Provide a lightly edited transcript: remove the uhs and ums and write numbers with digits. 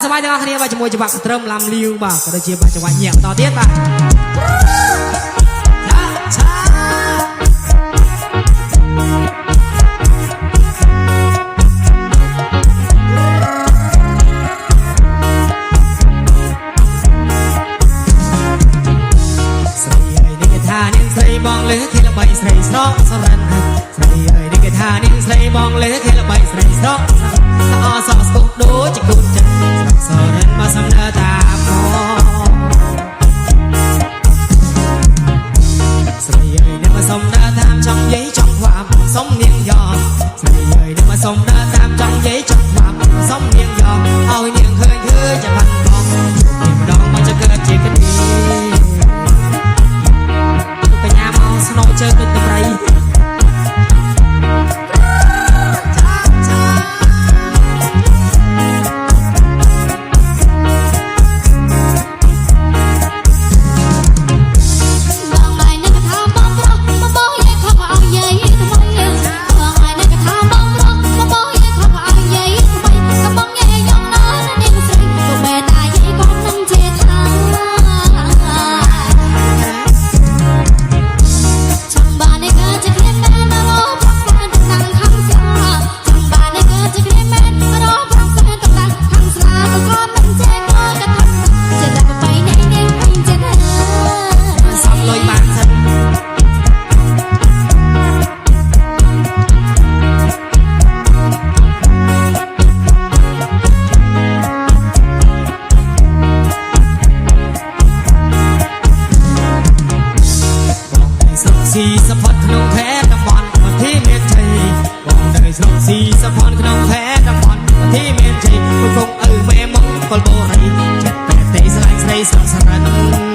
สบายจังគ្នាបាទជាមួយច្បាប់ស្ត្រឹមឡាំលាវបាទក៏ដូចជាបាទចង្វាក់ញាក់បន្តទៀតបាទស្រីអើយនេះគេថានាងស្រីបងលើគេល្បីស្រីស្រកសរិនស្រីអើយនេះគេថានាងស្រីបងលើគេល្បីស្រីស្រកអសស្គុកដូចជាគុណចិត្តសរិនមកសំដៅតាមស្រីអើយនេះមកសំដៅតាមចង់និយាយចង់ខ្វាប់សុំនាងយ៉ស្រីអើយនេះមកសំដៅតាមចង់និយាយចង់ខ្វាប់សុំនាងយ៉ឲ្យនាងឃើញចាំបាត់បងម្ដងមកจะเกิดជាគិតបញ្ញាមកស្នូជើងដូចតម្រៃស៊ីសផតក្នុងខេត្តតំបន់ទីមានជ័យបងនៅស្រុកស៊ីសផតក្នុងខេត្តតំបន់ទីមានជ័យគង់ឪមេមកពលបូរីចិត្តតែស្រីស្រីស្រស់ស្ររិន